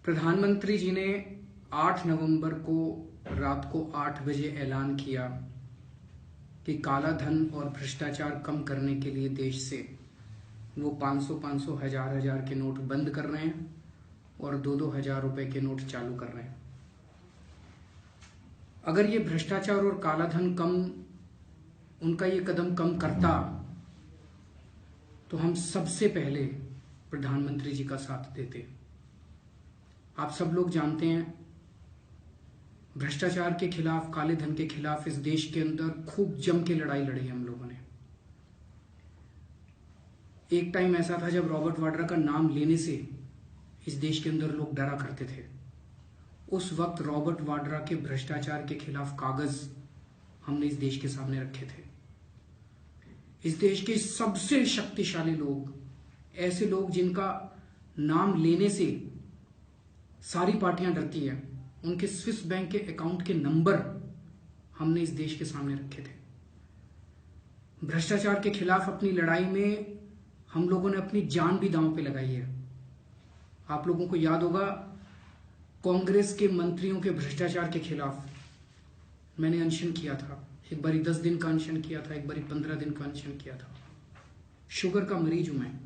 प्रधानमंत्री जी ने 8 नवंबर को रात को 8 बजे ऐलान किया कि काला धन और भ्रष्टाचार कम करने के लिए देश से वो 500-500, हजार के नोट बंद कर रहे हैं और 2-2 हजार रुपए के नोट चालू कर रहे हैं। अगर ये भ्रष्टाचार और काला धन उनका ये कदम कम करता तो हम सबसे पहले प्रधानमंत्री जी का साथ देते। आप सब लोग जानते हैं, भ्रष्टाचार के खिलाफ, काले धन के खिलाफ इस देश के अंदर खूब जम के लड़ाई लड़ी हम लोगों ने। एक टाइम ऐसा था जब रॉबर्ट वाड्रा का नाम लेने से इस देश के अंदर लोग डरा करते थे। उस वक्त रॉबर्ट वाड्रा के भ्रष्टाचार के खिलाफ कागज हमने इस देश के सामने रखे थे। इस देश के सबसे शक्तिशाली लोग, ऐसे लोग जिनका नाम लेने से सारी पार्टियां डरती हैं, उनके स्विस बैंक के अकाउंट के नंबर हमने इस देश के सामने रखे थे। भ्रष्टाचार के खिलाफ अपनी लड़ाई में हम लोगों ने अपनी जान भी दांव पे लगाई है। आप लोगों को याद होगा, कांग्रेस के मंत्रियों के भ्रष्टाचार के खिलाफ मैंने अनशन किया था। एक बारी 10 दिन का अनशन किया था, एक बारी 15 दिन का अनशन किया था। शुगर का मरीज हूं मैं।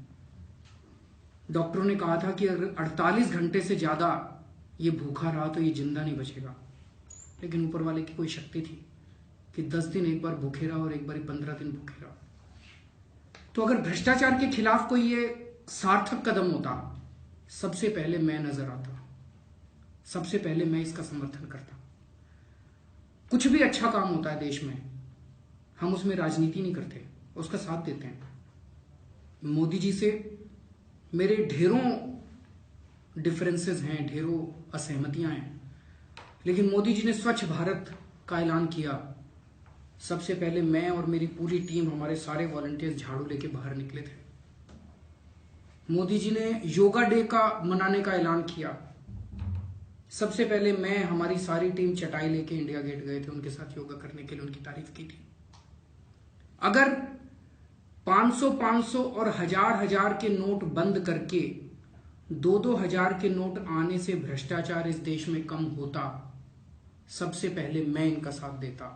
डॉक्टरों ने कहा था कि अगर 48 घंटे से ज्यादा ये भूखा रहा तो ये जिंदा नहीं बचेगा, लेकिन ऊपर वाले की कोई शक्ति थी कि 10 दिन एक बार भूखे रहा और एक बार 15 दिन भूखे रहा। तो अगर भ्रष्टाचार के खिलाफ कोई ये सार्थक कदम होता, सबसे पहले मैं नजर आता, सबसे पहले मैं इसका समर्थन करता। कुछ भी अच्छा काम होता है देश में, हम उसमें राजनीति नहीं करते, उसका साथ देते हैं। मोदी जी से मेरे ढेरों डिफरेंसेस हैं, ढेरों असहमतियां हैं, लेकिन मोदी जी ने स्वच्छ भारत का ऐलान किया। सबसे पहले मैं और मेरी पूरी टीम, हमारे सारे वॉलंटियर्स झाड़ू लेके बाहर निकले थे। मोदी जी ने योगा डे का मनाने का ऐलान किया। सबसे पहले मैं, हमारी सारी टीम चटाई लेके इंडिया गेट गए थे उनके साथ योगा करने के लिए, उनकी तारीफ की थी। अगर 500-500 और 1000 के नोट बंद करके 2-2 हजार के नोट आने से भ्रष्टाचार इस देश में कम होता, सबसे पहले मैं इनका साथ देता।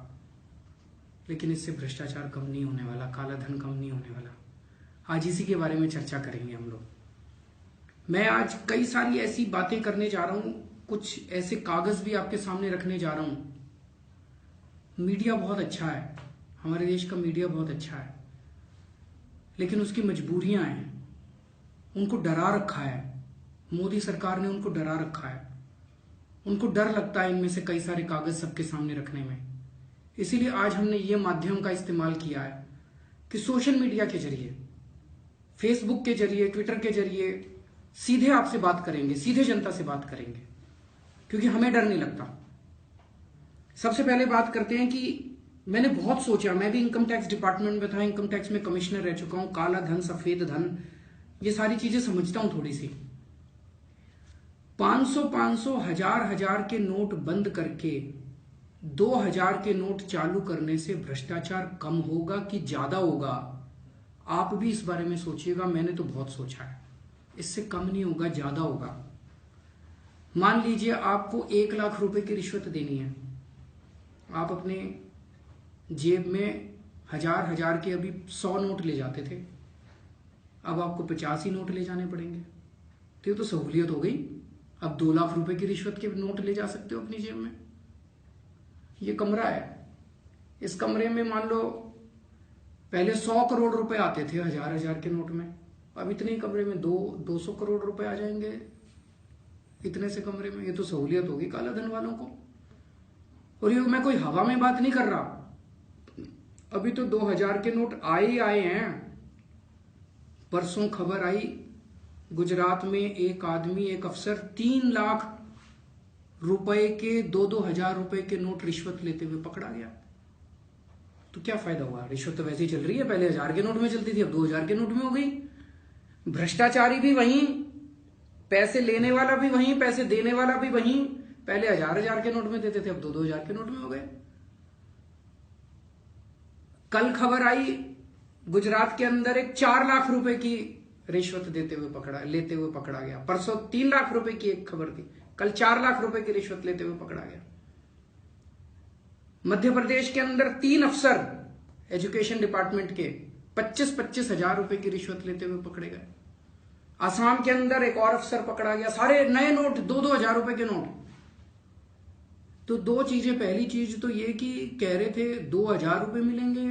लेकिन इससे भ्रष्टाचार कम नहीं होने वाला, काला धन कम नहीं होने वाला। आज इसी के बारे में चर्चा करेंगे हम लोग। मैं आज कई सारी ऐसी बातें करने जा रहा हूं, कुछ ऐसे कागज भी आपके सामने रखने जा रहा हूं। मीडिया बहुत अच्छा है, हमारे देश का मीडिया बहुत अच्छा है, लेकिन उसकी मजबूरियां हैं। उनको डरा रखा है, मोदी सरकार ने उनको डरा रखा है। उनको डर लगता है इनमें से कई सारे कागज सबके सामने रखने में। इसीलिए आज हमने ये माध्यम का इस्तेमाल किया है कि सोशल मीडिया के जरिए, फेसबुक के जरिए, ट्विटर के जरिए सीधे आपसे बात करेंगे, सीधे जनता से बात करेंगे, क्योंकि हमें डर नहीं लगता। सबसे पहले बात करते हैं कि मैंने बहुत सोचा, मैं भी इनकम टैक्स डिपार्टमेंट में था, इनकम टैक्स में कमिश्नर रह चुका हूं, काला धन, सफेद धन, ये सारी चीजें समझता हूं थोड़ी सी। 500-500, 1000 के नोट बंद करके 2000 के नोट चालू करने से भ्रष्टाचार कम होगा कि ज्यादा होगा? आप भी इस बारे में सोचिएगा। मैंने तो बहुत सोचा है, इससे कम नहीं होगा, ज्यादा होगा। मान लीजिए आपको 1 लाख रुपए की रिश्वत देनी है, आप अपने जेब में 1000 के अभी 100 नोट ले जाते थे, अब आपको 50 ही नोट ले जाने पड़ेंगे। तो ये तो सहूलियत हो गई। अब 2 लाख रुपए की रिश्वत के नोट ले जा सकते हो अपनी जेब में। ये कमरा है, इस कमरे में मान लो पहले 100 करोड़ रुपए आते थे 1000 के नोट में, अब इतने कमरे में 200 करोड़ रुपए आ जाएंगे इतने से कमरे में। ये तो सहूलियत होगी काला धन वालों को। और ये मैं कोई हवा में बात नहीं कर रहा, अभी तो 2000 के नोट आए ही आए हैं। परसों खबर आई, गुजरात में एक आदमी, एक अफसर 3 लाख रुपए के 2-2 हजार रुपए के नोट रिश्वत लेते हुए पकड़ा गया। तो क्या फायदा हुआ? रिश्वत तो वैसे ही चल रही है, पहले 1000 के नोट में चलती थी, अब 2000 के नोट में हो गई। भ्रष्टाचारी भी वहीं, पैसे लेने वाला भी वहीं, पैसे देने वाला भी वहीं। पहले 1000 के नोट में देते थे, अब 2-2 हजार के नोट में हो गए। कल खबर आई, गुजरात के अंदर एक 4 लाख रुपए की रिश्वत लेते हुए पकड़ा गया। परसों 3 लाख रुपए की एक खबर थी, कल 4 लाख रुपए की रिश्वत लेते हुए पकड़ा गया। मध्य प्रदेश के अंदर 3 अफसर एजुकेशन डिपार्टमेंट के 25-25 हजार रुपए की रिश्वत लेते हुए पकड़े गए। असम के अंदर एक और अफसर पकड़ा गया, सारे नए नोट 2-2 हजार रुपए के नोट। तो 2 चीजें, पहली चीज तो ये कि कह रहे थे 2,000 रुपए मिलेंगे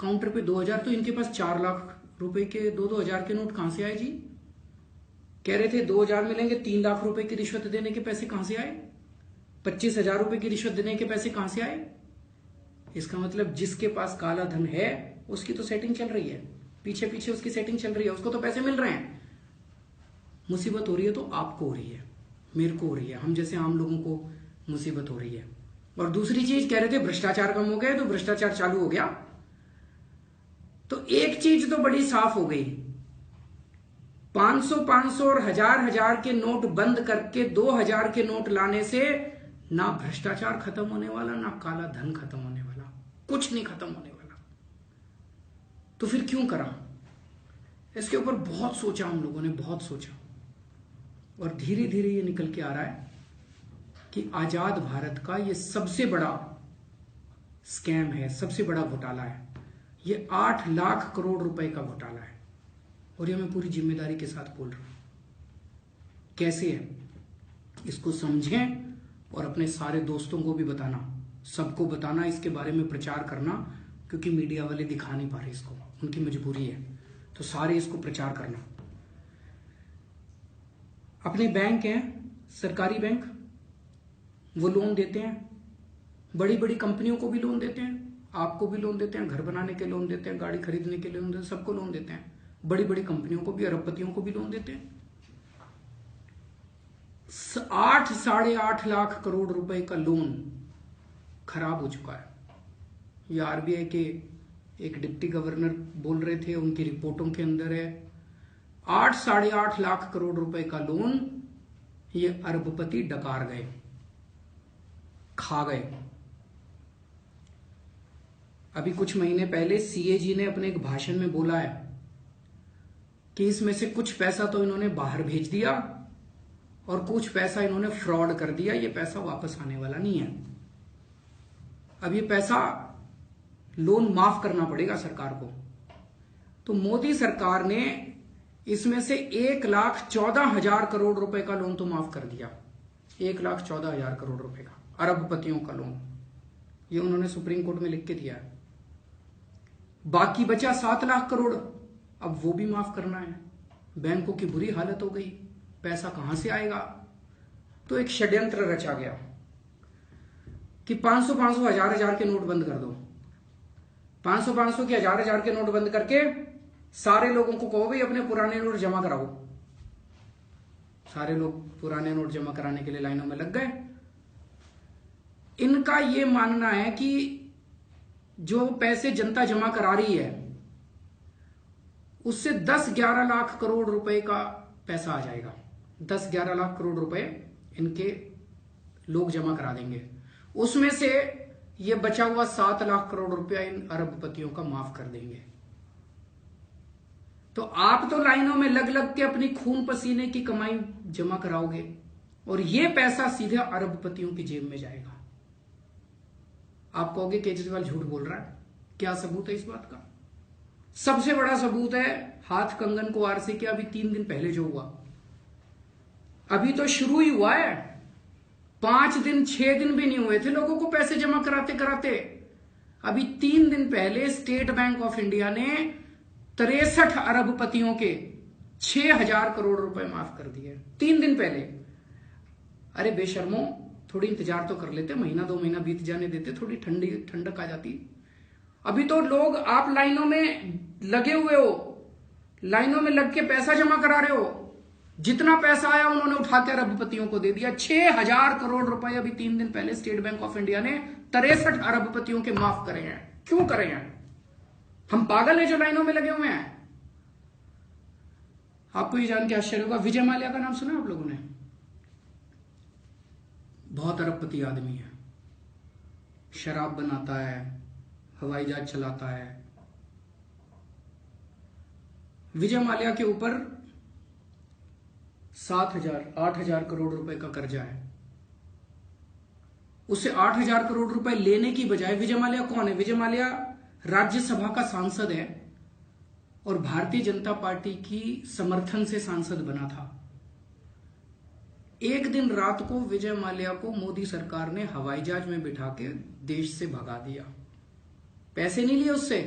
काउंटर पे 2,000, तो इनके पास 4 लाख रुपए के 2-2 हजार के नोट कहां से आए जी? कह रहे थे 2,000 मिलेंगे, 3 लाख रुपए की रिश्वत देने के पैसे कहां से आए? 25,000 रुपए की रिश्वत देने के पैसे कहां से आए? इसका मतलब जिसके पास काला धन है उसकी तो सेटिंग चल रही है, पीछे पीछे उसकी सेटिंग चल रही है, उसको तो पैसे मिल रहे हैं। मुसीबत हो रही है तो आपको हो रही है, मेरे को हो रही है, हम जैसे आम लोगों को मुसीबत हो रही है। और दूसरी चीज कह रहे थे भ्रष्टाचार कम हो गया, तो भ्रष्टाचार चालू हो गया। तो एक चीज तो बड़ी साफ हो गई, 500-500 और 1,000 के नोट बंद करके 2,000 के नोट लाने से ना भ्रष्टाचार खत्म होने वाला, ना काला धन खत्म होने वाला, कुछ नहीं खत्म होने वाला। तो फिर क्यों करा? इसके ऊपर बहुत सोचा हम लोगों ने, बहुत सोचा, और धीरे धीरे ये निकल के आ रहा है कि आजाद भारत का ये सबसे बड़ा स्कैम है, सबसे बड़ा घोटाला है। ये 8 लाख करोड़ रुपए का घोटाला है, और ये मैं पूरी जिम्मेदारी के साथ बोल रहा हूं। कैसे है इसको समझें और अपने सारे दोस्तों को भी बताना, सबको बताना, इसके बारे में प्रचार करना, क्योंकि मीडिया वाले दिखा नहीं पा रहे इसको, उनकी मजबूरी है, तो सारे इसको प्रचार करना। अपने बैंक हैं, सरकारी बैंक, वो लोन देते हैं, बड़ी बड़ी कंपनियों को भी लोन देते हैं, आपको भी लोन देते हैं, घर बनाने के लोन देते हैं, गाड़ी खरीदने के लोन देते हैं, सबको लोन देते हैं। बड़ी बड़ी कंपनियों को भी, अरबपतियों को भी लोन देते हैं। 8-8.5 लाख करोड़ रुपए का लोन खराब हो चुका है। ये आरबीआई के एक डिप्टी गवर्नर बोल रहे थे, उनकी रिपोर्टों के अंदर है। 8-8.5 लाख करोड़ रुपए का लोन ये अरबपति डकार गए, खा गए। अभी कुछ महीने पहले सीएजी ने अपने एक भाषण में बोला है कि इसमें से कुछ पैसा तो इन्होंने बाहर भेज दिया और कुछ पैसा इन्होंने फ्रॉड कर दिया, ये पैसा वापस आने वाला नहीं है। अब ये पैसा लोन माफ करना पड़ेगा सरकार को। तो मोदी सरकार ने इसमें से 1,14,000 करोड़ रुपए का लोन तो माफ कर दिया, 1,14,000 करोड़ रुपए का अरबपतियों का लोन, ये उन्होंने सुप्रीम कोर्ट में लिख के दिया है। बाकी बचा 7 लाख करोड़, अब वो भी माफ करना है। बैंकों की बुरी हालत हो गई, पैसा कहां से आएगा? तो एक षड्यंत्र रचा गया कि 500-500, 1,000-1,000 के नोट बंद कर दो। 500-500 के, 1,000-1,000 के नोट बंद करके सारे लोगों को कहो भाई अपने पुराने नोट जमा कराओ। सारे लोग पुराने नोट जमा कराने के लिए लाइनों में लग गए। इनका यह मानना है कि जो पैसे जनता जमा करा रही है उससे 10-11 लाख करोड़ रुपए का पैसा आ जाएगा। 10-11 लाख करोड़ रुपए इनके लोग जमा करा देंगे, उसमें से ये बचा हुआ 7 लाख करोड़ रुपया इन अरबपतियों का माफ कर देंगे। तो आप तो लाइनों में लग लग के अपनी खून पसीने की कमाई जमा कराओगे और ये पैसा सीधे अरबपतियों की जेब में जाएगा। आप कहोगे केजरीवाल झूठ बोल रहा है, क्या सबूत है इस बात का? सबसे बड़ा सबूत है हाथ कंगन को आर से के अभी 3 दिन पहले जो हुआ। अभी तो शुरू ही हुआ है, 5 दिन 6 दिन भी नहीं हुए थे लोगों को पैसे जमा कराते कराते। अभी 3 दिन पहले स्टेट बैंक ऑफ इंडिया ने 63 अरबपतियों के 6,000 करोड़ रुपए माफ कर दिए 3 दिन पहले। अरे बेशर्मो, थोड़ी इंतजार तो कर लेते, महीना 2 महीना बीत जाने देते, थोड़ी ठंडक आ जाती। अभी तो लोग, आप लाइनों में लगे हुए हो, लाइनों में लग के पैसा जमा करा रहे हो, जितना पैसा आया उन्होंने उठा के अरबपतियों को दे दिया। 6,000 करोड़ रुपए अभी 3 दिन पहले स्टेट बैंक ऑफ इंडिया ने 63 अरबपतियों के माफ करे हैं। क्यों करे हैं? हम पागल हैं जो लाइनों में लगे हुए हैं? आपको ये जान के आश्चर्य होगा, विजय माल्या का नाम सुना आप लोगों ने? बहुत अरबपति आदमी है, शराब बनाता है, हवाई जहाज चलाता है। विजय माल्या के ऊपर 8,000 करोड़ रुपए का कर्जा है। उससे 8,000 करोड़ रुपए लेने की बजाय, विजय माल्या कौन है? विजय माल्या राज्यसभा का सांसद है और भारतीय जनता पार्टी की समर्थन से सांसद बना था। एक दिन रात को विजय माल्या को मोदी सरकार ने हवाई जहाज में बिठा के देश से भगा दिया। पैसे नहीं लिए उससे,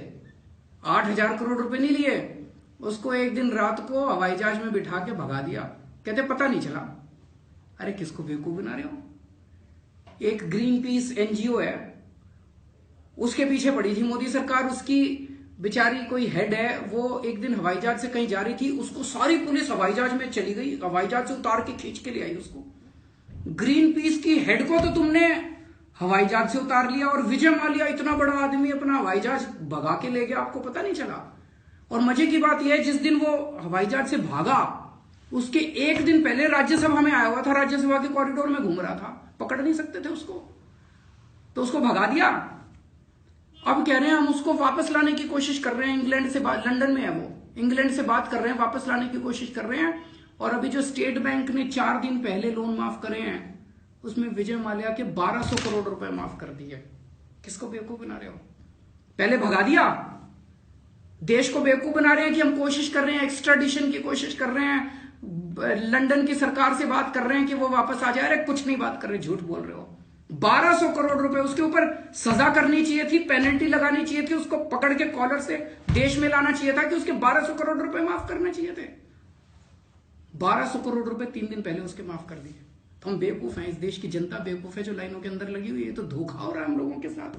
8,000 करोड़ रुपए नहीं लिए, उसको एक दिन रात को हवाई जहाज में बिठा के भगा दिया। कहते पता नहीं चला। अरे किसको बेवकूफ बना रहे हो? एक ग्रीन पीस एनजीओ है, उसके पीछे पड़ी थी मोदी सरकार। उसकी बेचारी कोई हेड है, वो एक दिन हवाई जहाज से कहीं जा रही थी, उसको सारी पुलिस हवाई जहाज में चली गई, हवाई जहाज से उतार के खींच के ले आई उसको। ग्रीन पीस की हेड को तो तुमने हवाई जहाज से उतार लिया, और विजय माल्या इतना बड़ा आदमी अपना हवाई जहाज भगा के ले गया, आपको पता नहीं चला। और मजे की बात यह है, जिस दिन वो हवाई जहाज से भागा उसके एक दिन पहले राज्यसभा में आया हुआ था, राज्यसभा के कॉरिडोर में घूम रहा था, पकड़ नहीं सकते थे उसको, तो उसको भगा दिया। अब कह रहे हैं हम उसको वापस लाने की कोशिश कर रहे हैं, इंग्लैंड से लंदन में है वो, इंग्लैंड से बात कर रहे हैं, वापस लाने की कोशिश कर रहे हैं। और अभी जो स्टेट बैंक ने 4 दिन पहले लोन माफ करे हैं, उसमें विजय माल्या के 1200 करोड़ रुपए माफ कर दिए। किसको बेवकूफ बना रहे हो? पहले भगा दिया, देश को बेवकूफ बना रहे हैं कि हम कोशिश कर रहे हैं, एक्स्ट्राडिशन की कोशिश कर रहे हैं, लंदन की सरकार से बात कर रहे हैं कि वो वापस आ जाए। अरे कुछ नहीं बात कर रहे, झूठ बोल रहे हो। 1200 करोड़ रुपए, उसके ऊपर सजा करनी चाहिए थी, पेनल्टी लगानी चाहिए थी, उसको पकड़ के कॉलर से देश में लाना चाहिए था कि उसके 1200 करोड़ रुपए माफ करने चाहिए थे। 1200 करोड़ रुपए 3 दिन पहले उसके माफ कर दिए। तो हम बेवकूफ हैं, इस देश की जनता बेवकूफ है जो लाइनों के अंदर लगी हुई है। तो धोखा हो रहा है हम लोगों के साथ,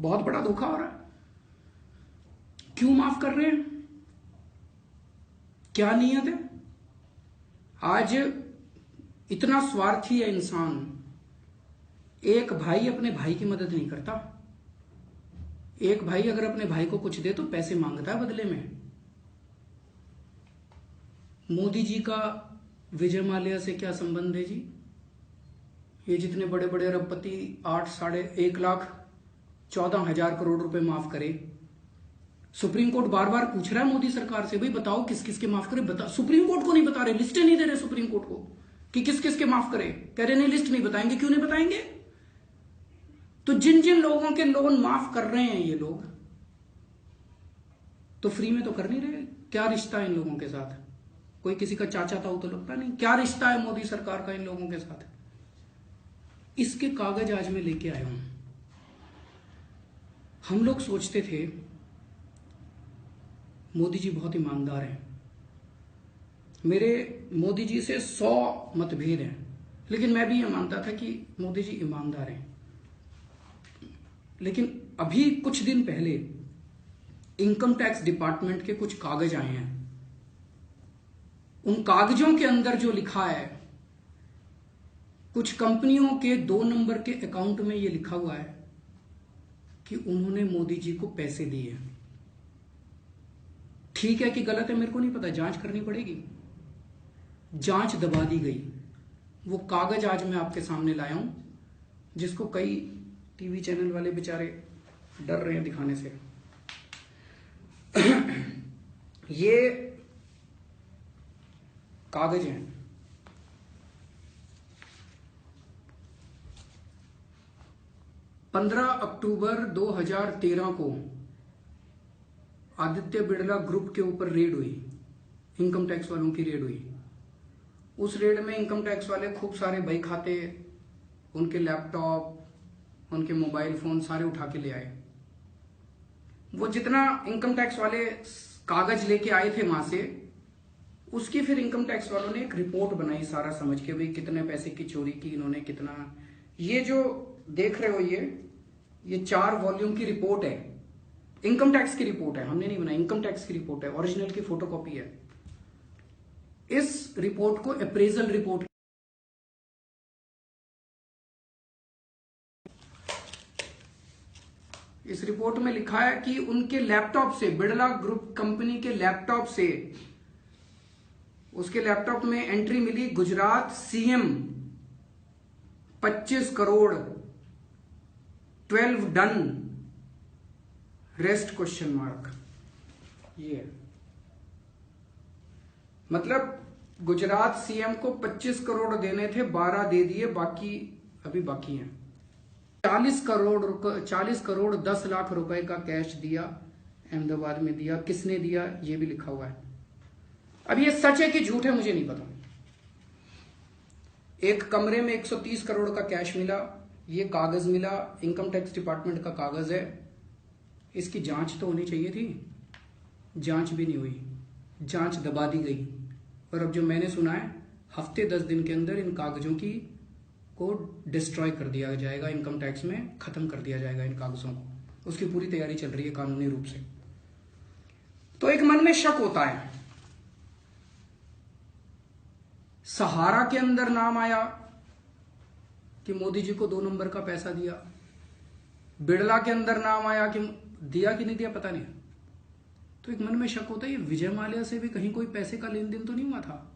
बहुत बड़ा धोखा हो रहा है। क्यों माफ कर रहे हैं? क्या नियत है? आज इतना स्वार्थी है इंसान, एक भाई अपने भाई की मदद नहीं करता। एक भाई अगर अपने भाई को कुछ दे तो पैसे मांगता है बदले में। मोदी जी का विजय माल्या से क्या संबंध है जी? ये जितने बड़े बड़े अरबपति 8,14,000 करोड़ रुपए माफ करे, सुप्रीम कोर्ट बार बार पूछ रहा है मोदी सरकार से, भाई बताओ किस किस के माफ करे। बता, सुप्रीम कोर्ट को नहीं बता रहे, लिस्टें नहीं दे रहे सुप्रीम कोर्ट को कि किस किस के माफ करे। कह रहे नहीं, लिस्ट नहीं बताएंगे। क्यों नहीं बताएंगे? तो जिन जिन लोगों के लोन माफ कर रहे हैं ये लोग, तो फ्री में तो कर नहीं रहे। क्या रिश्ता है इन लोगों के साथ? कोई किसी का चाचा था तो लगता नहीं। क्या रिश्ता है मोदी सरकार का इन लोगों के साथ? इसके कागज आज मैं लेके आया हूं। हम लोग सोचते थे मोदी जी बहुत ईमानदार हैं, मेरे मोदी जी से 100 मतभेद हैं, लेकिन मैं भी ये मानता था कि मोदी जी ईमानदार हैं। लेकिन अभी कुछ दिन पहले इनकम टैक्स डिपार्टमेंट के कुछ कागज आए हैं। उन कागजों के अंदर जो लिखा है, कुछ कंपनियों के 2 नंबर के अकाउंट में यह लिखा हुआ है कि उन्होंने मोदी जी को पैसे दिए। ठीक है कि गलत है मेरे को नहीं पता, जांच करनी पड़ेगी। जांच दबा दी गई। वो कागज आज मैं आपके सामने लाया हूं, जिसको कई टीवी चैनल वाले बेचारे डर रहे हैं दिखाने से। ये कागज हैं। पंद्रह अक्टूबर 2013 को आदित्य बिड़ला ग्रुप के ऊपर रेड हुई, इनकम टैक्स वालों की रेड हुई। उस रेड में इनकम टैक्स वाले खूब सारे बही खाते, उनके लैपटॉप, उनके मोबाइल फोन सारे उठा के ले आए। वो जितना इनकम टैक्स वाले कागज लेके आए थे वहां से, उसकी फिर इनकम टैक्स वालों ने एक रिपोर्ट बनाई सारा समझ के, भाई कितने पैसे की चोरी की इन्होंने, कितना। ये जो देख रहे हो ये 4 वॉल्यूम की रिपोर्ट है, इनकम टैक्स की रिपोर्ट है, हमने नहीं बनाई, इनकम टैक्स की रिपोर्ट है, ओरिजिनल की फोटोकॉपी है। इस रिपोर्ट को अप्रेजल रिपोर्ट, इस रिपोर्ट में लिखा है कि उनके लैपटॉप से, बिड़ला ग्रुप कंपनी के लैपटॉप से, उसके लैपटॉप में एंट्री मिली Gujarat CM 25 crore 12 done rest question mark. ये मतलब गुजरात सीएम को 25 करोड़ देने थे, 12 दे दिए, बाकी अभी बाकी हैं। 40 करोड़ 10 लाख रुपए का कैश दिया, अहमदाबाद में दिया। किसने दिया ये भी लिखा हुआ है। अब ये सच है कि झूठ है मुझे नहीं पता। एक कमरे में 130 करोड़ का कैश मिला, ये कागज मिला, इनकम टैक्स डिपार्टमेंट का कागज है। इसकी जांच तो होनी चाहिए थी, जांच भी नहीं हुई, जांच दबा दी गई। और अब जो मैंने सुना है, हफ्ते 10 दिन के अंदर इन कागजों की को डिस्ट्रॉय कर दिया जाएगा, इनकम टैक्स में खत्म कर दिया जाएगा इन कागजों को। उसकी पूरी तैयारी चल रही है कानूनी रूप से। तो एक मन में शक होता है। सहारा के अंदर नाम आया कि मोदी जी को 2 नंबर का पैसा दिया। बिड़ला के अंदर नाम आया कि दिया कि नहीं दिया पता नहीं। तो एक मन में शक होता है, ये विजय माल्या से भी कहीं कोई पैसे का लेन देन तो नहीं हुआ था।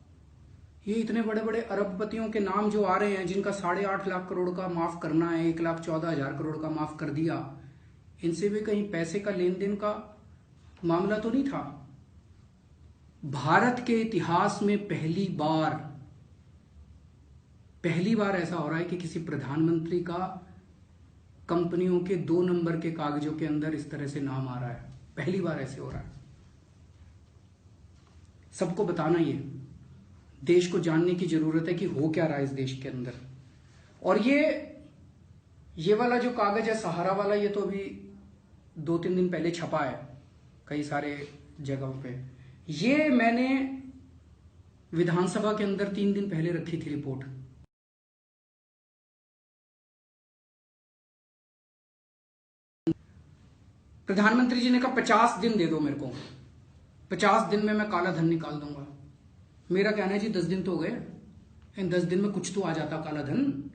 ये इतने बड़े बड़े अरबपतियों के नाम जो आ रहे हैं, जिनका 8.5 लाख करोड़ का माफ करना है, 1,14,000 करोड़ का माफ कर दिया, इनसे भी कहीं पैसे का लेन देन का मामला तो नहीं था। भारत के इतिहास में पहली बार ऐसा हो रहा है कि किसी प्रधानमंत्री का कंपनियों के 2 नंबर के कागजों के अंदर इस तरह से नाम आ रहा है। पहली बार ऐसे हो रहा है। सबको बताना, ये देश को जानने की जरूरत है कि हो क्या रहा है इस देश के अंदर। और ये वाला जो कागज है सहारा वाला, ये तो अभी 2-3 दिन पहले छपा है कई सारे जगहों पे। ये मैंने विधानसभा के अंदर 3 दिन पहले रखी थी रिपोर्ट। प्रधानमंत्री जी ने कहा 50 दिन दे दो मेरे को, 50 दिन में मैं काला धन निकाल दूंगा। मेरा कहना है जी 10 दिन तो हो गए, इन 10 दिन में कुछ तो आ जाता काला धन।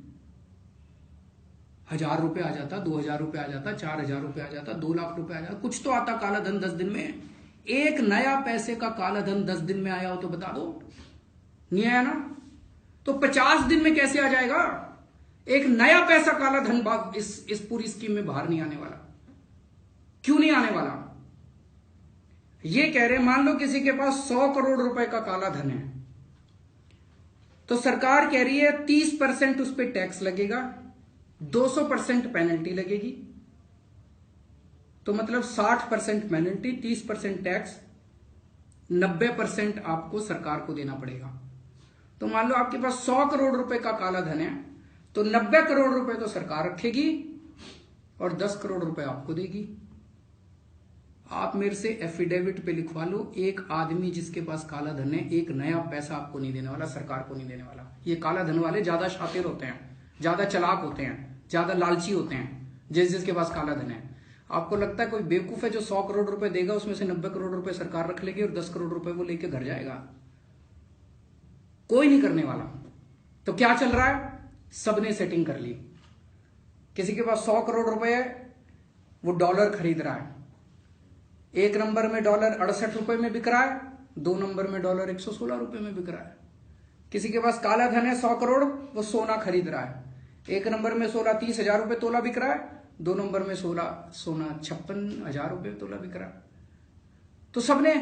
1,000 रुपए आ जाता, 2,000 रुपए आ जाता, 4,000 रुपए आ जाता, 2 लाख रुपए आ जाता, कुछ तो आता काला धन 10 दिन में। एक नया पैसे का काला धन 10 दिन में आया हो तो बता दो। नहीं आया ना, तो 50 दिन में कैसे आ जाएगा? एक नया पैसा काला धन इस पूरी स्कीम में बाहर नहीं आने वाला। क्यों नहीं आने वाला? ये कह रहे, मान लो किसी के पास 100 करोड़ रुपए का काला धन है, तो सरकार कह रही है 30% उस पर टैक्स लगेगा, 200% पेनल्टी लगेगी। तो मतलब 60% पेनल्टी, 30% टैक्स, 90% आपको सरकार को देना पड़ेगा। तो मान लो आपके पास 100 करोड़ रुपए का काला धन है, तो 90 करोड़ रुपए तो सरकार रखेगी और 10 करोड़ रुपए आपको देगी। आप मेरे से एफिडेविट पे लिखवा लो, एक आदमी जिसके पास काला धन है एक नया पैसा आपको नहीं देने वाला, सरकार को नहीं देने वाला। ये काला धन वाले ज्यादा शातिर होते हैं, ज्यादा चालाक होते हैं, ज्यादा लालची होते हैं, जिसके पास काला धन है। आपको लगता है कोई बेवकूफ है जो 100 करोड़ रुपए देगा, उसमें से 90 करोड़ रुपए सरकार रख लेगी और 10 करोड़ रुपए वो लेके घर जाएगा? कोई नहीं करने वाला। तो क्या चल रहा है? सबने सेटिंग कर ली। किसी के पास 100 करोड़ रुपए है, वो डॉलर खरीद रहा है। 1 नंबर में डॉलर 68 रुपए में बिक रहा है, 2 नंबर में डॉलर 116 रुपए में बिक रहा है। किसी के पास काला धन है 100 करोड़, वो सोना खरीद रहा है। 1 नंबर में 30,000 रुपए तोला बिक रहा है, 2 नंबर में सोना 56,000 रुपए तोला बिक रहा है। तो सबने,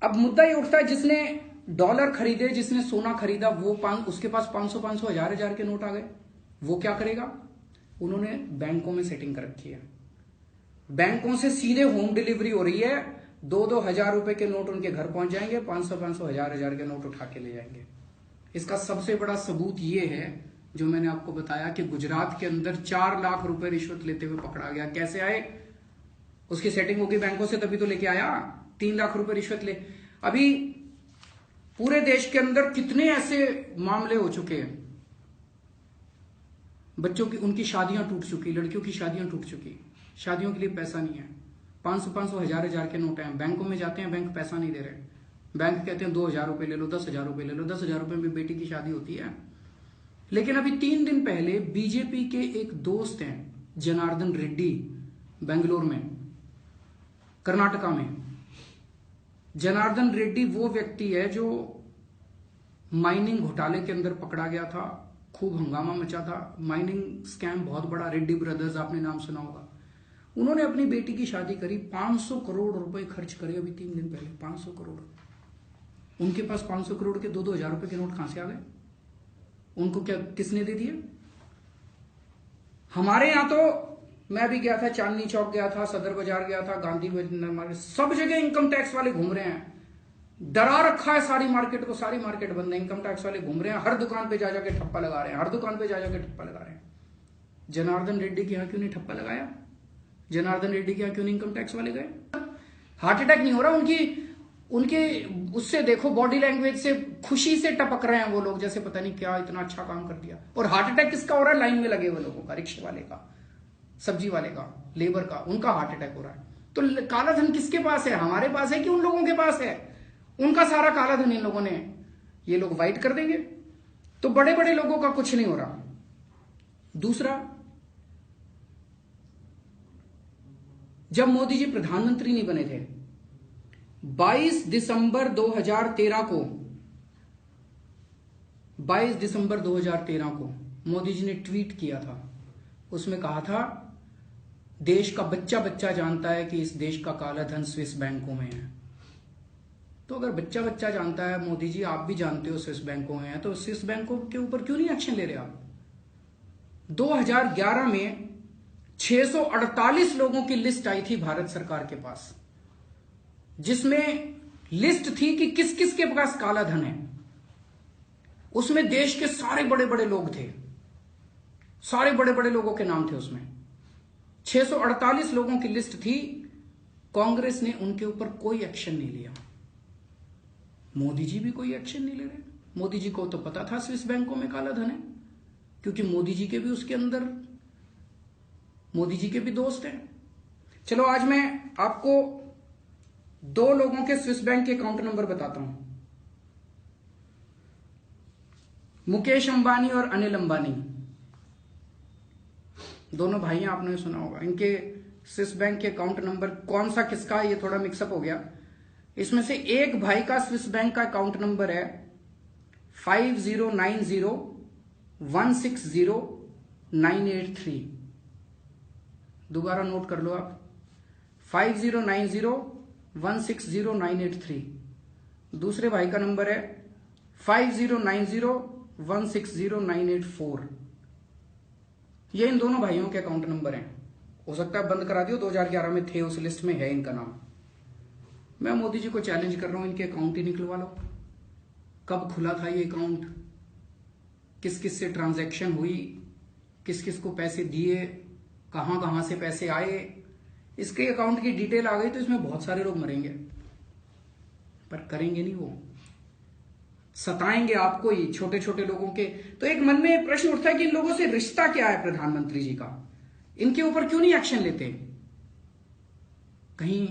अब मुद्दा ये उठता है, जिसने डॉलर खरीदे, जिसने सोना खरीदा, वो उसके पास 500, 1,000 के नोट आ गए। वो क्या करेगा? उन्होंने बैंकों में सेटिंग कर रखी है। बैंकों से सीधे होम डिलीवरी हो रही है। 2-2 हजार रुपए के नोट उनके घर पहुंच जाएंगे, 500, 1,000 के नोट उठा के ले जाएंगे। इसका सबसे बड़ा सबूत ये है जो मैंने आपको बताया कि गुजरात के अंदर 4 लाख रुपए रिश्वत लेते हुए पकड़ा गया। कैसे आए? उसकी सेटिंग होगी बैंकों से, तभी तो लेके आया। 3 लाख रुपए रिश्वत ले। अभी पूरे देश के अंदर कितने ऐसे मामले हो चुके हैं, बच्चों की, उनकी शादियां टूट चुकी, लड़कियों की शादियां टूट चुकी, शादियों के लिए पैसा नहीं है। 500, 1,000 के नोट हैं, बैंकों में जाते हैं, बैंक पैसा नहीं दे रहे। बैंक कहते हैं 2,000 रुपए ले लो, 10,000 रुपए ले लो। 10,000 रुपए में बेटी की शादी होती है। लेकिन अभी 3 दिन पहले बीजेपी के एक दोस्त हैं, जनार्दन रेड्डी, बेंगलोर में, कर्नाटका में। जनार्दन रेड्डी वो व्यक्ति है जो माइनिंग घोटाले के अंदर पकड़ा गया था, खूब हंगामा मचा था। माइनिंग स्कैम बहुत बड़ा, रेड्डी ब्रदर्स, आपने नाम सुना होगा। उन्होंने अपनी बेटी की शादी करी, 500 करोड़ रुपए खर्च करे अभी 3 दिन पहले, 500 करोड़। उनके पास 500 करोड़ के 2-2 हजार रुपए के नोट कहां से आ गए? उनको क्या किसने दे दिए? हमारे यहां तो मैं भी गया था, चांदनी चौक गया था, सदर बाजार गया था, गांधी बाजार, सब जगह इनकम टैक्स वाले घूम रहे हैं। डरा रखा है सारी मार्केट को, सारी मार्केट बंद है, इनकम टैक्स वाले घूम रहे हैं, हर दुकान पे जा जाके ठप्पा लगा रहे हैं, हर दुकान पे जा जाके ठप्पा लगा रहे हैं। जनार्दन रेड्डी के यहां क्यों नहीं ठप्पा लगाया? जनार्दन रेड्डी के यहां क्यों नहीं इनकम टैक्स वाले गए? हार्ट अटैक नहीं हो रहा उनके उससे देखो, बॉडी लैंग्वेज से खुशी से टपक रहे हैं वो लोग, जैसे पता नहीं क्या इतना अच्छा काम कर दिया। और हार्ट अटैक किसका हो रहा है? लाइन में लगे हुए लोगों का, रिक्शे वाले का, सब्जी वाले का, लेबर का, उनका हार्ट अटैक हो रहा है। तो काला धन किसके पास है? हमारे पास है कि उन लोगों के पास है? उनका सारा काला धन इन लोगों ने, ये लोग वाइट कर देंगे। तो बड़े बड़े लोगों का कुछ नहीं हो रहा। दूसरा, जब मोदी जी प्रधानमंत्री नहीं बने थे, 22 दिसंबर 2013 को 22 दिसंबर 2013 को मोदी जी ने ट्वीट किया था। उसमें कहा था, देश का बच्चा बच्चा जानता है कि इस देश का काला धन स्विस बैंकों में है। तो अगर बच्चा बच्चा जानता है, मोदी जी आप भी जानते हो स्विस बैंकों में है, तो स्विस बैंकों के ऊपर क्यों नहीं एक्शन ले रहे आप? 2011 में 648 लोगों की लिस्ट आई थी भारत सरकार के पास, जिसमें लिस्ट थी कि किस किस के पास काला धन है। उसमें देश के सारे बड़े बड़े लोग थे, सारे बड़े बड़े लोगों के नाम थे उसमें। 648 लोगों की लिस्ट थी। कांग्रेस ने उनके ऊपर कोई एक्शन नहीं लिया। मोदी जी भी कोई एक्शन नहीं ले रहे। मोदी जी को तो पता था स्विस बैंकों में काला धन है, क्योंकि मोदी जी के भी उसके अंदर, मोदी जी के भी दोस्त हैं। चलो आज मैं आपको 2 लोगों के स्विस बैंक के अकाउंट नंबर बताता हूं। मुकेश अंबानी और अनिल अंबानी, दोनों भाई हैं, आपने सुना होगा। इनके स्विस बैंक के अकाउंट नंबर कौन सा किसका है, ये थोड़ा मिक्सअप हो गया। इसमें से एक भाई का स्विस बैंक का अकाउंट नंबर है 5090160983। दोबारा नोट कर लो आप, 5090160983। दूसरे भाई का नंबर है 5090160984। ये इन दोनों भाइयों के अकाउंट नंबर हैं। हो सकता है बंद करा दियो, 2011 में थे उस लिस्ट में, है इनका नाम। मैं मोदी जी को चैलेंज कर रहा हूं, इनके अकाउंट ही निकलवा लो। कब खुला था ये अकाउंट, किस किस से ट्रांजैक्शन हुई, किस किस को पैसे दिए, कहां कहां से पैसे आए, इसके अकाउंट की डिटेल आ गई तो इसमें बहुत सारे लोग मरेंगे, पर करेंगे नहीं, वो सताएंगे आपको ही, छोटे छोटे लोगों के। तो एक मन में प्रश्न उठता है कि इन लोगों से रिश्ता क्या है प्रधानमंत्री जी का, इनके ऊपर क्यों नहीं एक्शन लेते? कहीं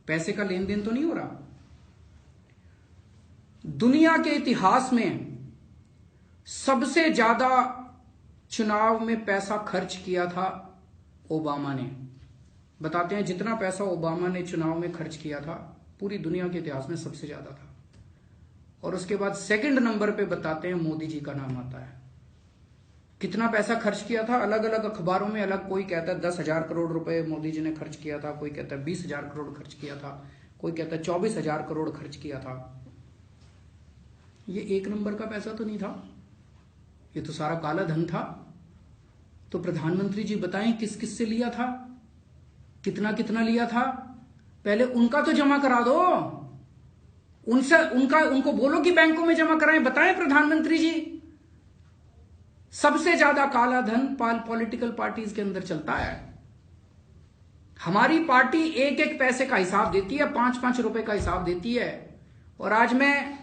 पैसे का लेन देन तो नहीं हो रहा? दुनिया के इतिहास में सबसे ज्यादा चुनाव में पैसा खर्च किया था ओबामा ने। बताते हैं जितना पैसा ओबामा ने चुनाव में खर्च किया था पूरी दुनिया के इतिहास में सबसे ज्यादा था। और उसके बाद सेकंड नंबर पे बताते हैं मोदी जी का नाम आता है। कितना पैसा खर्च किया था, अलग अलग अखबारों में अलग, कोई कहता है 10,000 करोड़ रुपए मोदी जी ने खर्च किया था, कोई कहता है 20,000 करोड़ खर्च किया था, कोई कहता है 24,000 करोड़ खर्च किया था। ये एक नंबर का पैसा तो नहीं था, ये तो सारा काला धन था। तो प्रधानमंत्री जी बताएं किस किस से लिया था, कितना कितना लिया था, पहले उनका तो जमा करा दो, उनको बोलो कि बैंकों में जमा कराएं। बताएं प्रधानमंत्री जी, सबसे ज्यादा काला धन पॉलिटिकल पार्टीज के अंदर चलता है। हमारी पार्टी एक एक पैसे का हिसाब देती है, 5-5 रुपए का हिसाब देती है। और आज मैं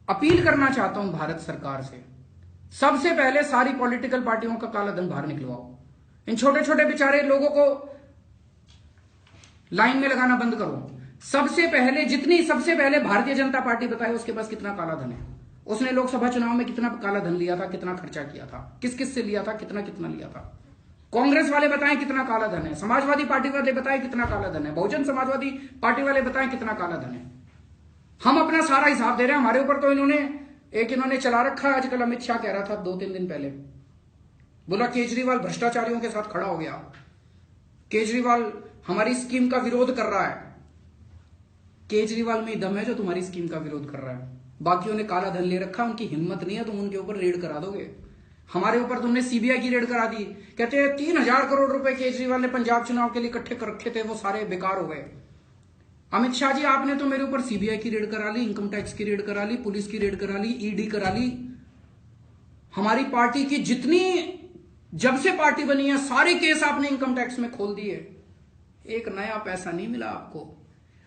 अपील करना चाहता हूं भारत सरकार से, सबसे पहले सारी पॉलिटिकल पार्टियों का काला धन बाहर निकलवाओ। इन छोटे छोटे बेचारे लोगों को लाइन में लगाना बंद करो। सबसे पहले भारतीय जनता पार्टी बताए उसके पास कितना काला धन है, उसने लोकसभा चुनाव में कितना काला धन लिया था, कितना खर्चा किया था, किस किस से लिया था, कितना कितना लिया था। कांग्रेस वाले बताएं कितना काला धन है, समाजवादी पार्टी वाले बताएं कितना काला धन है, बहुजन समाजवादी पार्टी वाले बताएं कितना काला धन है। हम अपना सारा हिसाब दे रहे हैं। हमारे ऊपर तो इन्होंने चला रखा है। आजकल अमित शाह कह रहा था 2-3 दिन पहले, बोला केजरीवाल भ्रष्टाचारियों के साथ खड़ा हो गया, केजरीवाल हमारी स्कीम का विरोध कर रहा है। केजरीवाल में ही दम है जो तुम्हारी स्कीम का विरोध कर रहा है। बाकियों ने काला धन ले रखा, उनकी हिम्मत नहीं है, तुम उनके ऊपर रेड करा दोगे। हमारे ऊपर तुमने सीबीआई की रेड करा दी। कहते हैं 3,000 करोड़ रुपए केजरीवाल ने पंजाब चुनाव के लिए इकट्ठे कर रखे थे, वो सारे बेकार हो गए। अमित शाह जी, आपने तो मेरे ऊपर सीबीआई की रेड करा ली, इनकम टैक्स की रेड करा ली, पुलिस की रेड करा ली, ईडी करा ली। हमारी पार्टी की जितनी, जब से पार्टी बनी है, सारे केस आपने इनकम टैक्स में खोल दिए। एक नया पैसा नहीं मिला आपको।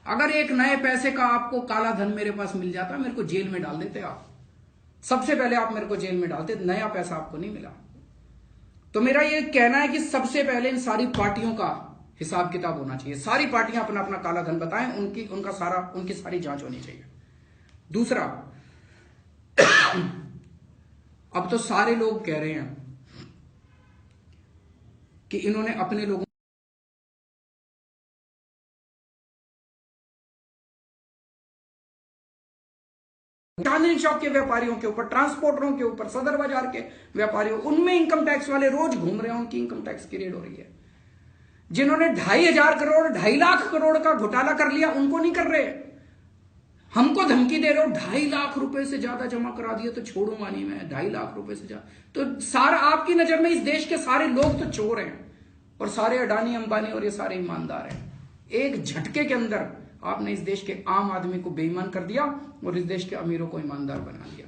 अगर एक नए पैसे का आपको काला धन मेरे पास मिल जाता, मेरे को जेल में डाल देते आप। सबसे पहले आप मेरे को जेल में डालते, नया पैसा आपको नहीं मिला। तो मेरा ये कहना है कि सबसे पहले इन सारी पार्टियों का हिसाब किताब होना चाहिए। सारी पार्टियां अपना अपना काला धन बताएं, उनकी सारी जांच होनी चाहिए। दूसरा, अब तो सारे लोग कह रहे हैं कि इन्होंने अपने लोगों, चांदनी चौक के व्यापारियों के ऊपर, ट्रांसपोर्टरों के ऊपर, सदर बाजार के व्यापारियों, उनमें इनकम टैक्स वाले रोज घूम रहे हैं, उनकी इनकम टैक्स की रेड हो रही है। जिन्होंने 2,500 करोड़ 2.5 लाख करोड़ का घोटाला कर लिया, उनको नहीं कर रहे। हमको धमकी दे रहे हो 2.5 लाख रुपए से ज्यादा जमा करा दिए तो छोड़ूंगा नहीं मैं। 2.5 लाख रुपए से ज्यादा तो सारा, आपकी नजर में इस देश के सारे लोग तो चोर हैं और सारे अडानी अंबानी और ये सारे ईमानदार हैं। एक झटके के अंदर आपने इस देश के आम आदमी को बेईमान कर दिया और इस देश के अमीरों को ईमानदार बना दिया।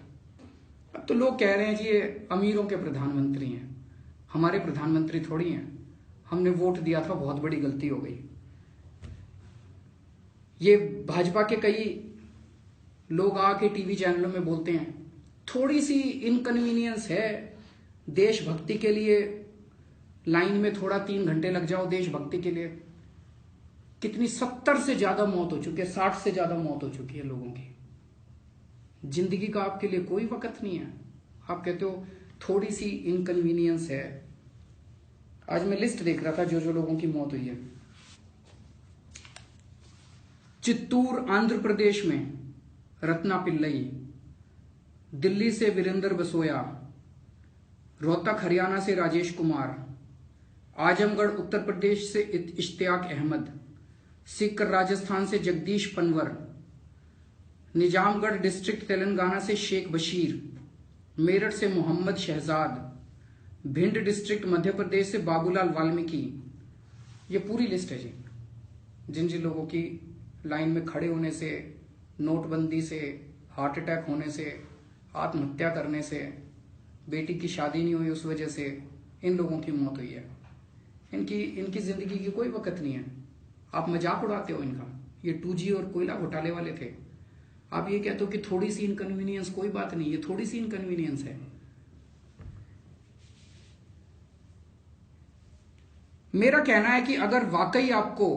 अब तो लोग कह रहे हैं जी ये अमीरों के प्रधानमंत्री हैं। हमारे प्रधानमंत्री थोड़ी हैं। हमने वोट दिया था, बहुत बड़ी गलती हो गई। ये भाजपा के कई लोग आके टीवी चैनलों में बोलते हैं, थोड़ी सी इनकन्वीनियंस है देशभक्ति के लिए, लाइन में थोड़ा 3 घंटे लग जाओ देशभक्ति के लिए। कितनी 70 से ज्यादा मौत हो चुकी है, 60 से ज्यादा मौत हो चुकी है लोगों की। जिंदगी का आपके लिए कोई वक्त नहीं है। आप कहते हो थोड़ी सी इनकन्वीनियंस है। आज मैं लिस्ट देख रहा था जो जो लोगों की मौत हुई है। चित्तूर आंध्र प्रदेश में रत्ना पिल्लई, दिल्ली से वीरेंद्र बसोया, रोहतक हरियाणा से राजेश कुमार, आजमगढ़ उत्तर प्रदेश से इश्तियाक अहमद, सीकर राजस्थान से जगदीश पनवर, निजामगढ़ डिस्ट्रिक्ट तेलंगाना से शेख बशीर, मेरठ से मोहम्मद शहजाद, भिंड डिस्ट्रिक्ट मध्य प्रदेश से बाबूलाल वाल्मीकि। ये पूरी लिस्ट है जी, जिन जिन लोगों की लाइन में खड़े होने से, नोटबंदी से, हार्ट अटैक होने से, आत्महत्या करने से, बेटी की शादी नहीं हुई उस वजह से इन लोगों की मौत हुई है। इनकी जिंदगी की कोई वक़्त नहीं है। आप मजाक उड़ाते हो इनका। ये 2G और कोयला घोटाले वाले थे। आप ये कहते हो कि थोड़ी सी इनकन्वीनियंस, कोई बात नहीं, ये थोड़ी सी इनकन्वीनियंस है। मेरा कहना है कि अगर वाकई आपको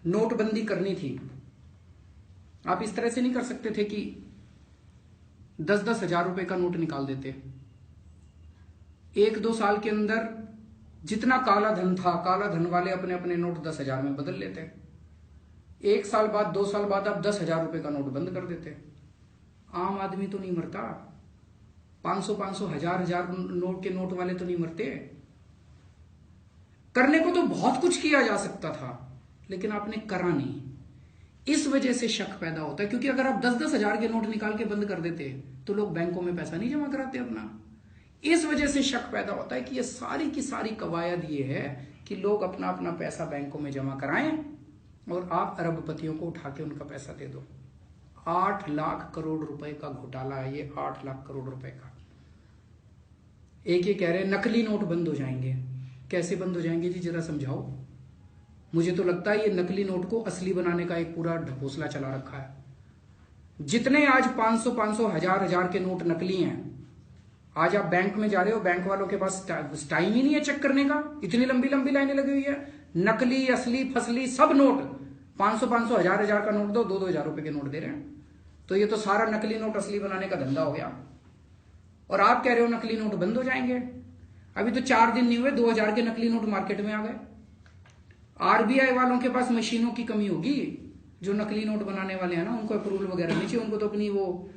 नोटबंदी करनी थी, आप इस तरह से नहीं कर सकते थे कि 10-10 हजार रुपए का नोट निकाल देते। 1-2 साल के अंदर जितना काला धन था, काला धन वाले अपने अपने नोट 10,000 में बदल लेते। 1 साल बाद, 2 साल बाद आप 10,000 रुपए का नोट बंद कर देते। आम आदमी तो नहीं मरता। 500-500, 1,000-1,000 नोट के नोट वाले तो नहीं मरते। करने को तो बहुत कुछ किया जा सकता था, लेकिन आपने करा नहीं। इस वजह से शक पैदा होता है, क्योंकि अगर आप 10-10 हजार के नोट निकाल के बंद कर देते तो लोग बैंकों में पैसा नहीं जमा कराते अपना। इस वजह से शक पैदा होता है कि ये सारी की सारी कवायद ये है कि लोग अपना अपना पैसा बैंकों में जमा कराएं और आप अरबपतियों को उठा के उनका पैसा दे दो। 8 लाख करोड़ रुपए का घोटाला है ये, 8 लाख करोड़ रुपए का। एक ये कह रहे हैं नकली नोट बंद हो जाएंगे। कैसे बंद हो जाएंगे जी, जरा समझाओ। मुझे तो लगता है ये नकली नोट को असली बनाने का एक पूरा ढकोसला चला रखा है। जितने आज 500-500, 1,000-1,000 के नोट नकली हैं, आज आप बैंक में जा रहे हो, बैंक वालों के पास टाइम ही नहीं है चेक करने का। इतनी लंबी लंबी लाइनें लगी हुई है। नकली, असली, फसली सब नोट, 500-500, 1,000-1,000 का नोट दो, 2-2 हजार रुपए के नोट दे रहे हैं। तो ये तो सारा नकली नोट असली बनाने का धंधा हो गया। और आप कह रहे हो नकली नोट बंद हो जाएंगे। अभी तो 4 दिन नहीं हुए, 2,000 के नकली नोट मार्केट में आ गए। आरबीआई वालों के पास मशीनों की कमी होगी। जो नकली नोट बनाने वाले हैं ना, उनको अप्रूवल वगैरह नहीं चाहिए। उनको तो अपनी वो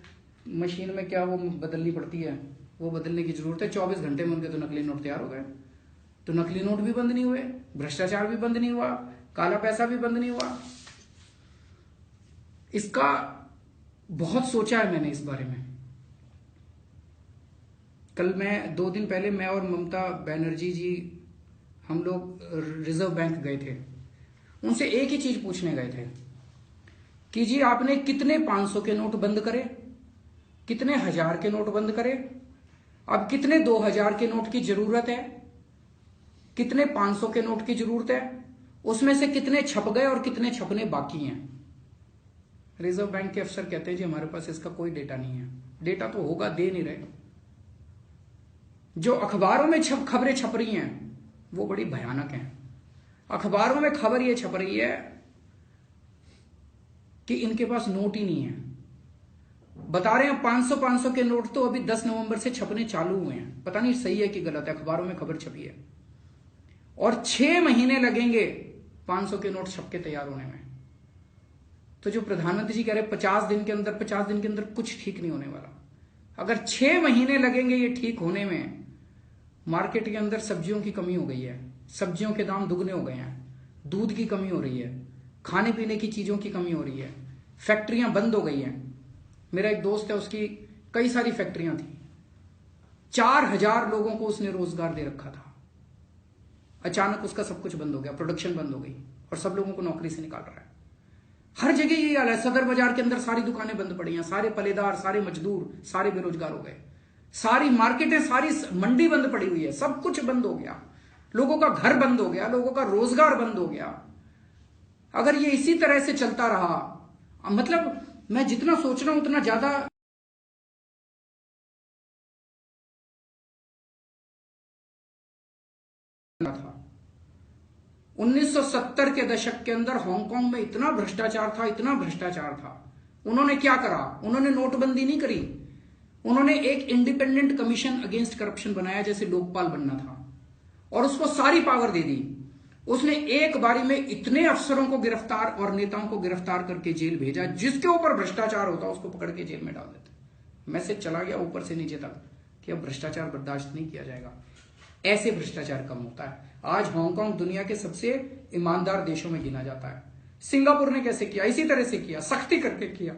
मशीन में क्या वो बदलनी पड़ती है, वो बदलने की जरूरत है। 24 घंटे में उनके तो नकली नोट तैयार हो गए। तो नकली नोट भी बंद नहीं हुए, भ्रष्टाचार भी बंद नहीं हुआ, काला पैसा भी बंद नहीं हुआ। इसका बहुत सोचा है मैंने इस बारे में। कल मैं 2 दिन पहले मैं और ममता बनर्जी जी हम लोग रिजर्व बैंक गए थे। उनसे एक ही चीज पूछने गए थे कि जी आपने कितने 500 के नोट बंद करे, कितने 1000 के नोट बंद करे, अब कितने 2000 के नोट की जरूरत है, कितने 500 के नोट की जरूरत है, उसमें से कितने छप गए और कितने छपने बाकी हैं। रिजर्व बैंक के अफसर कहते हैं जी हमारे पास इसका कोई डेटा नहीं है। डेटा तो होगा, दे नहीं रहे। जो अखबारों में खबरें छप रही हैं वो बड़ी भयानक हैं। अखबारों में खबर ये छप रही है कि इनके पास नोट ही नहीं है। बता रहे हैं 500 के नोट तो अभी 10 नवंबर से छपने चालू हुए हैं। पता नहीं सही है कि गलत है, अखबारों में खबर छपी है। और 6 महीने लगेंगे 500 के नोट छप के तैयार होने में। तो जो प्रधानमंत्री जी कह रहे 50 दिन के अंदर कुछ ठीक नहीं होने वाला। अगर 6 महीने लगेंगे ये ठीक होने में, मार्केट के अंदर सब्जियों की कमी हो गई है, सब्जियों के दाम दुगने हो गए हैं, दूध की कमी हो रही है, खाने पीने की चीजों की कमी हो रही है, फैक्ट्रियां बंद हो गई हैं। मेरा एक दोस्त है, उसकी कई सारी फैक्ट्रियां थी, 4000 लोगों को उसने रोजगार दे रखा था। अचानक उसका सब कुछ बंद हो गया, प्रोडक्शन बंद हो गई और सब लोगों को नौकरी से निकाल रहा है। हर जगह ये हाल है। सदर बाजार के अंदर सारी दुकानें बंद पड़ी हैं, सारे पलेदार, सारे मजदूर, सारे बेरोजगार हो गए। सारी मार्केटें, सारी मंडी बंद पड़ी हुई है, सब कुछ बंद हो गया। लोगों का घर बंद हो गया, लोगों का रोजगार बंद हो गया। अगर ये इसी तरह से चलता रहा, मतलब मैं जितना सोच रहा हूं उतना ज्यादा था। 1970 के दशक के अंदर हांगकांग में इतना भ्रष्टाचार था, इतना भ्रष्टाचार था। उन्होंने क्या करा? उन्होंने नोटबंदी नहीं करी, उन्होंने एक इंडिपेंडेंट कमीशन अगेंस्ट करप्शन बनाया, जैसे लोकपाल बनना था, और उसको सारी पावर दे दी। उसने एक बारी में इतने अफसरों को गिरफ्तार और नेताओं को गिरफ्तार करके जेल भेजा, जिसके ऊपर भ्रष्टाचार होता उसको पकड़ के जेल में डाल देते। मैसेज चला गया ऊपर से नीचे तक कि अब भ्रष्टाचार बर्दाश्त नहीं किया जाएगा। ऐसे भ्रष्टाचार कम होता है। आज हांगकांग दुनिया के सबसे ईमानदार देशों में गिना जाता है। सिंगापुर ने कैसे किया? इसी तरह से किया, सख्ती करके किया,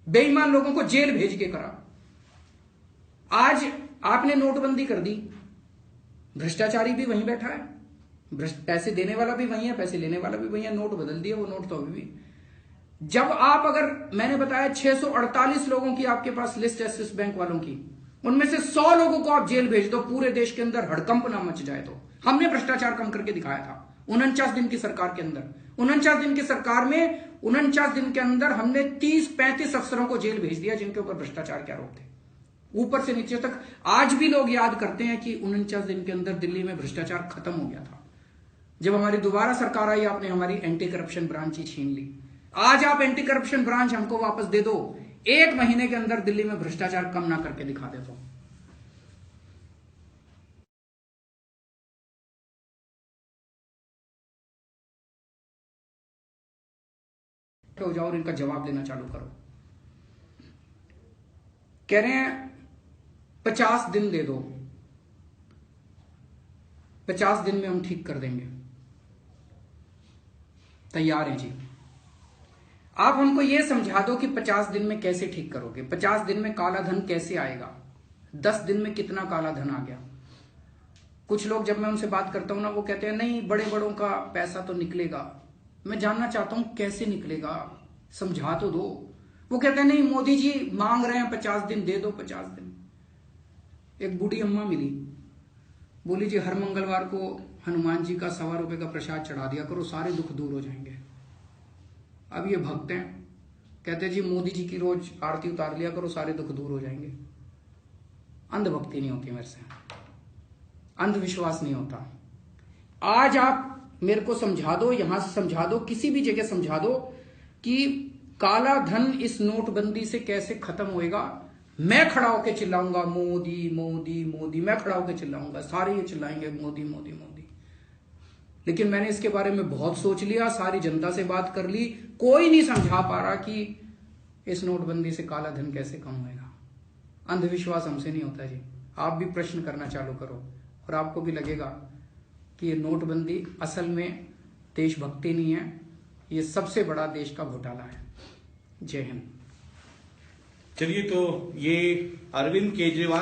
बेईमान लोगों को जेल भेज के करा। आज आपने नोटबंदी कर दी, भ्रष्टाचारी भी वहीं बैठा है, पैसे देने वाला भी वहीं है, पैसे लेने वाला भी वहीं है। नोट बदल दिए, वो नोट तो अभी भी। जब आप, अगर मैंने बताया 648 लोगों की आपके पास लिस्ट है स्विस बैंक वालों की, उनमें से 100 लोगों को आप जेल भेज दो, पूरे देश के अंदर हड़कंप ना मच जाए। तो हमने भ्रष्टाचार कम करके दिखाया था 49 दिन की सरकार के अंदर। 49 दिन की सरकार में 49 दिन के अंदर हमने 30-35 अफसरों को जेल भेज दिया जिनके ऊपर भ्रष्टाचार के आरोप थे, ऊपर से नीचे तक। आज भी लोग याद करते हैं कि 49 दिन के अंदर दिल्ली में भ्रष्टाचार खत्म हो गया था। जब हमारी दोबारा सरकार आई, आपने हमारी एंटी करप्शन ब्रांच ही छीन ली। आज आप एंटी करप्शन ब्रांच हमको वापस दे दो, 1 महीने के अंदर दिल्ली में भ्रष्टाचार कम ना करके दिखा दे तो हो जाओ और इनका जवाब देना चालू करो। कह रहे हैं 50 दिन दे दो, 50 दिन में हम ठीक कर देंगे। तैयार हैं जी। आप हमको यह समझा दो कि 50 दिन में कैसे ठीक करोगे, 50 दिन में काला धन कैसे आएगा, 10 दिन में कितना काला धन आ गया। कुछ लोग, जब मैं उनसे बात करता हूं ना, वो कहते हैं नहीं बड़े बड़ों का पैसा तो निकलेगा। मैं जानना चाहता हूं कैसे निकलेगा, समझा तो दो। वो कहते हैं नहीं मोदी जी मांग रहे हैं 50 दिन, दे दो 50 दिन। एक बूढ़ी अम्मा मिली, बोली जी हर मंगलवार को हनुमान जी का 1.25 रुपए का प्रसाद चढ़ा दिया करो, सारे दुख दूर हो जाएंगे। अब ये भक्त हैं, कहते हैं जी मोदी जी की रोज आरती उतार लिया करो, सारे दुख दूर हो जाएंगे। अंधभक्ति नहीं होती मेरे से, अंधविश्वास नहीं होता। आज आप मेरे को समझा दो, यहां से समझा दो, किसी भी जगह समझा दो कि काला धन इस नोटबंदी से कैसे खत्म होएगा। मैं खड़ा होकर चिल्लाऊंगा मोदी मोदी मोदी, मैं खड़ा होकर चिल्लाऊंगा, सारे ये चिल्लाएंगे मोदी मोदी मोदी। लेकिन मैंने इसके बारे में बहुत सोच लिया, सारी जनता से बात कर ली, कोई नहीं समझा पा रहा कि इस नोटबंदी से काला धन कैसे कम होएगा। अंधविश्वास हमसे नहीं होता जी। आप भी प्रश्न करना चालू करो और आपको भी लगेगा कि ये नोटबंदी असल में देशभक्ति नहीं है, ये सबसे बड़ा देश का घोटाला है। जय हिंद। चलिए, तो ये अरविंद केजरीवाल